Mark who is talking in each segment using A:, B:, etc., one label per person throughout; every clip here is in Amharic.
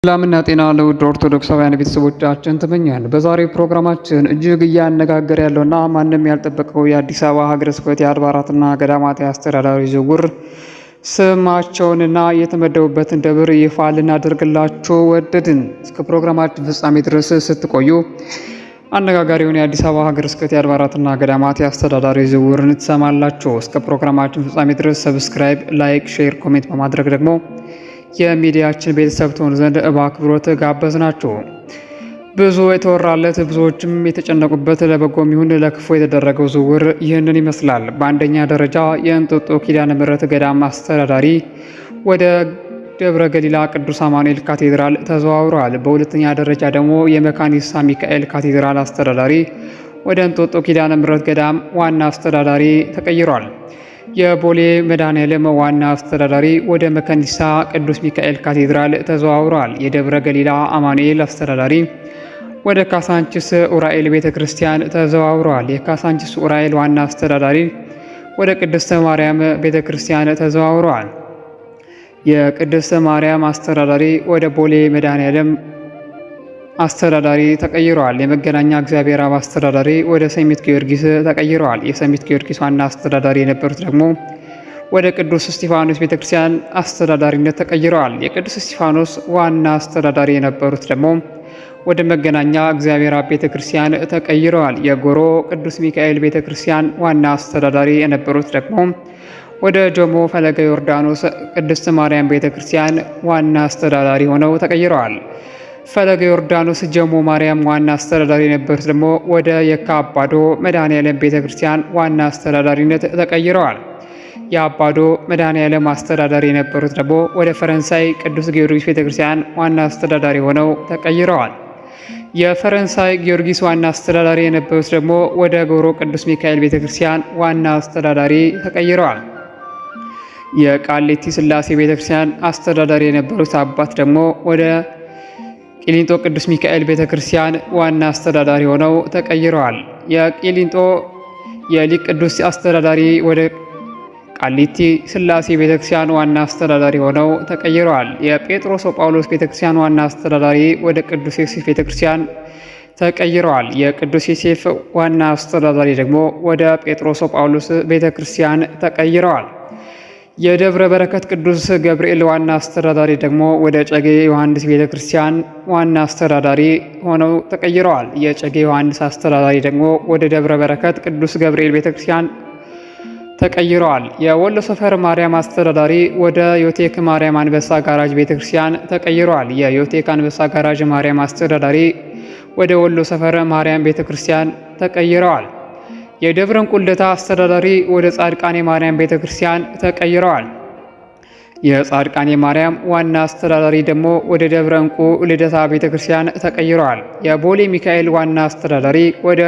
A: ሰላምና ጤና ለውድ ኦርቶዶክሳውያን ቤተሰቦቻችን ተመኛል። በዛሬው ፕሮግራማችን እጅግ እያነጋገረ ያለውና ማንም ያልጠበቀው የአዲስ አበባ ሀገረ ስብከት የአድባራትና ገዳማት አስተዳዳሪ ዝውውር ስማቸውንና የተመደቡበትን ደብር ይፋ ልናደርግላችሁ ወደድን። እስከ ፕሮግራማችን ፍጻሜ ድረስ ስትቆዩ አነጋጋሪውን የአዲስ አበባ ሀገረ ስብከት የአድባራትና ገዳማት አስተዳዳሪ ዝውውርን ትሰማላችሁ። እስከ ፕሮግራማችን ፍጻሜ ድረስ ሰብስክራይብ፣ ላይክ፣ ሼር፣ ኮሜንት በማድረግ ደግሞ የሚዲያችን ቤተሰብ ትሆኑ ዘንድ በአክብሮት ጋበዝናችሁ። ብዙ የተወራለት ብዙዎችም የተጨነቁበት ለበጎም ይሁን ለክፉ የተደረገው ዝውውር ይህንን ይመስላል። በአንደኛ ደረጃ የእንጦጦ ኪዳነ ምሕረት ገዳም አስተዳዳሪ ወደ ደብረ ገሊላ ቅዱስ አማኑኤል ካቴድራል ተዘዋውረዋል። በሁለተኛ ደረጃ ደግሞ የመካኒሳ ሚካኤል ካቴድራል አስተዳዳሪ ወደ እንጦጦ ኪዳነ ምሕረት ገዳም ዋና አስተዳዳሪ ተቀይሯል። የቦሌ መድኃኔዓለም ዋና አስተዳዳሪ ወደ መካኒሳ ቅዱስ ሚካኤል ካቴድራል ተዘዋውረዋል። የደብረ ገሊላ አማኑኤል አስተዳዳሪ ወደ ካሳንቺስ ኡራኤል ቤተ ክርስቲያን ተዘዋውረዋል። የካሳንቺስ ኡራኤል ዋና አስተዳዳሪ ወደ ቅድስተ ማርያም ቤተ ክርስቲያን ተዘዋውረዋል። የቅድስተ ማርያም አስተዳዳሪ ወደ ቦሌ መድኃኔዓለም አስተዳዳሪ ተቀይረዋል። የመገናኛ እግዚአብሔር አብ አስተዳዳሪ ወደ ሰሚት ጊዮርጊስ ተቀይረዋል። የሰሚት ጊዮርጊስ ዋና አስተዳዳሪ የነበሩት ደግሞ ወደ ቅዱስ እስጢፋኖስ ቤተክርስቲያን አስተዳዳሪነት ተቀይረዋል። የቅዱስ እስጢፋኖስ ዋና አስተዳዳሪ የነበሩት ደግሞ ወደ መገናኛ እግዚአብሔር አብ ቤተክርስቲያን ተቀይረዋል። የጎሮ ቅዱስ ሚካኤል ቤተክርስቲያን ዋና አስተዳዳሪ የነበሩት ደግሞ ወደ ጆሞ ፈለገ ዮርዳኖስ ቅድስት ማርያም ቤተክርስቲያን ዋና አስተዳዳሪ ሆነው ተቀይረዋል። ፈለገ ዮርዳኖስ ጀሞ ማርያም ዋና አስተዳዳሪ የነበሩት ደግሞ ወደ የካ አባዶ መድኃኔዓለም ቤተክርስቲያን ዋና አስተዳዳሪነት ተቀይረዋል። የአባዶ መድኃኔዓለም አስተዳዳሪ የነበሩት ደግሞ ወደ ፈረንሳይ ቅዱስ ጊዮርጊስ ቤተክርስቲያን ዋና አስተዳዳሪ ሆነው ተቀይረዋል። የፈረንሳይ ጊዮርጊስ ዋና አስተዳዳሪ የነበሩት ደግሞ ወደ ጎሮ ቅዱስ ሚካኤል ቤተክርስቲያን ዋና አስተዳዳሪ ተቀይረዋል። የቃሊቲ ሥላሴ ቤተክርስቲያን አስተዳዳሪ የነበሩት አባት ደግሞ ወደ ቂሊንጦ ቅዱስ ሚካኤል ቤተክርስቲያን ዋና አስተዳዳሪ ሆነው ተቀይረዋል። የቂሊንጦ የሊቅ ቅዱስ አስተዳዳሪ ወደ ቃሊቲ ሥላሴ ቤተክርስቲያን ዋና አስተዳዳሪ ሆነው ተቀይረዋል። የጴጥሮስ ጳውሎስ ቤተክርስቲያን ዋና አስተዳዳሪ ወደ ቅዱስ ዮሴፍ ቤተክርስቲያን ተቀይረዋል። የቅዱስ ዮሴፍ ዋና አስተዳዳሪ ደግሞ ወደ ጴጥሮስ ጳውሎስ ቤተክርስቲያን ተቀይረዋል። የደብረ በረከት ቅዱስ ገብርኤል ዋና አስተዳዳሪ ደግሞ ወደ ጨጌ ዮሐንስ ቤተክርስቲያን ዋና አስተዳዳሪ ሆነው ተቀይረዋል። የጨጌ ዮሐንስ አስተዳዳሪ ደግሞ ወደ ደብረ በረከት ቅዱስ ገብርኤል ቤተክርስቲያን ተቀይረዋል። የወሎ ሰፈር ማርያም አስተዳዳሪ ወደ ዮቴክ ማርያም አንበሳ ጋራጅ ቤተክርስቲያን ተቀይረዋል። የዮቴክ አንበሳ ጋራጅ ማርያም አስተዳዳሪ ወደ ወሎ ሰፈር ማርያም ቤተክርስቲያን ተቀይረዋል። የደብረ እንቁ ልደታ አስተዳዳሪ ወደ ጻድቃኔ ማርያም ቤተክርስቲያን ተቀይረዋል። የጻድቃኔ ማርያም ዋና አስተዳዳሪ ደግሞ ወደ ደብረ እንቁ ልደታ ቤተክርስቲያን ተቀይረዋል። የቦሌ ሚካኤል ዋና አስተዳዳሪ ወደ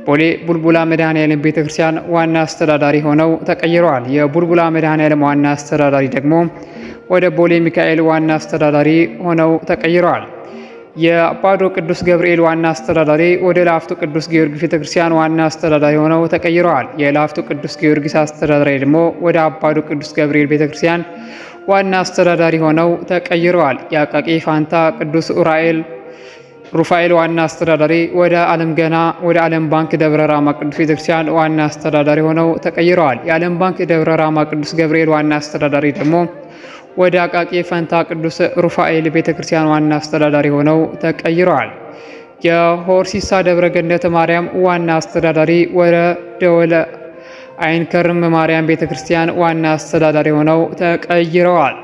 A: ቦሌ ቡልቡላ መድኃኔዓለም ቤተክርስቲያን ዋና አስተዳዳሪ ሆነው ተቀይረዋል። የቡልቡላ መድኃኔዓለም ዋና አስተዳዳሪ ደግሞ ወደ ቦሌ ሚካኤል ዋና አስተዳዳሪ ሆነው ተቀይረዋል። የአባዶ ቅዱስ ገብርኤል ዋና አስተዳዳሪ ወደ ላፍቶ ቅዱስ ጊዮርጊስ ቤተክርስቲያን ዋና አስተዳዳሪ ሆነው ተቀይረዋል። የላፍቶ ቅዱስ ጊዮርጊስ አስተዳዳሪ ደግሞ ወደ አባዶ ቅዱስ ገብርኤል ቤተክርስቲያን ዋና አስተዳዳሪ ሆነው ተቀይረዋል። የአቃቂ ፋንታ ቅዱስ ሩፋኤል ዋና አስተዳዳሪ ወደ ዓለም ባንክ ደብረ ራማ ቅዱስ ቤተክርስቲያን ዋና አስተዳዳሪ ሆነው ተቀይረዋል። የዓለም ባንክ ደብረ ራማ ቅዱስ ገብርኤል ዋና አስተዳዳሪ ደግሞ ወደ አቃቂ ፈንታ ቅዱስ ሩፋኤል ቤተክርስቲያን ዋና አስተዳዳሪ ሆነው ተቀይረዋል። የሆርሲሳ ደብረ ገነት ማርያም ዋና አስተዳዳሪ ወደ ደወለ አይንከርም ማርያም ቤተክርስቲያን ዋና አስተዳዳሪ ሆነው ተቀይረዋል።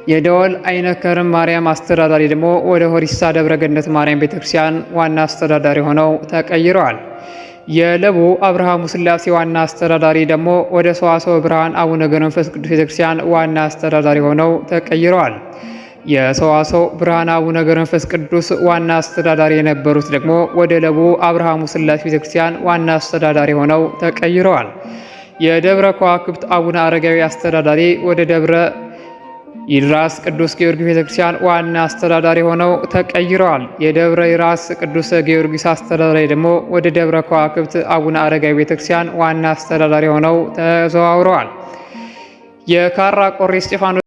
A: የደወል አይነከርም ማርያም አስተዳዳሪ ደግሞ ወደ ሆርሲሳ ደብረ ገነት ማርያም ቤተክርስቲያን ዋና አስተዳዳሪ ሆነው ተቀይረዋል። የለቡ አብርሃሙ ሥላሴ ዋና አስተዳዳሪ ደግሞ ወደ ሰዋስወ ብርሃን አቡነ ገብረ መንፈስ ቅዱስ ቤተክርስቲያን ዋና አስተዳዳሪ ሆነው ተቀይረዋል። የሰዋስወ ብርሃን አቡነ ገብረ መንፈስ ቅዱስ ዋና አስተዳዳሪ የነበሩት ደግሞ ወደ ለቡ አብርሃሙ ሥላሴ ቤተክርስቲያን ዋና አስተዳዳሪ ሆነው ተቀይረዋል። የደብረ ከዋክብት አቡነ አረጋዊ አስተዳዳሪ ወደ ደብረ የራስ ቅዱስ ጊዮርጊስ ቤተክርስቲያን ዋና አስተዳዳሪ ሆነው ተቀይረዋል። የደብረ ራስ ቅዱስ ጊዮርጊስ አስተዳዳሪ ደግሞ ወደ ደብረ ከዋክብት አቡነ አረጋዊ ቤተክርስቲያን ዋና አስተዳዳሪ ሆነው ተዘዋውረዋል። የካራ ቆሬ እስጢፋኖስ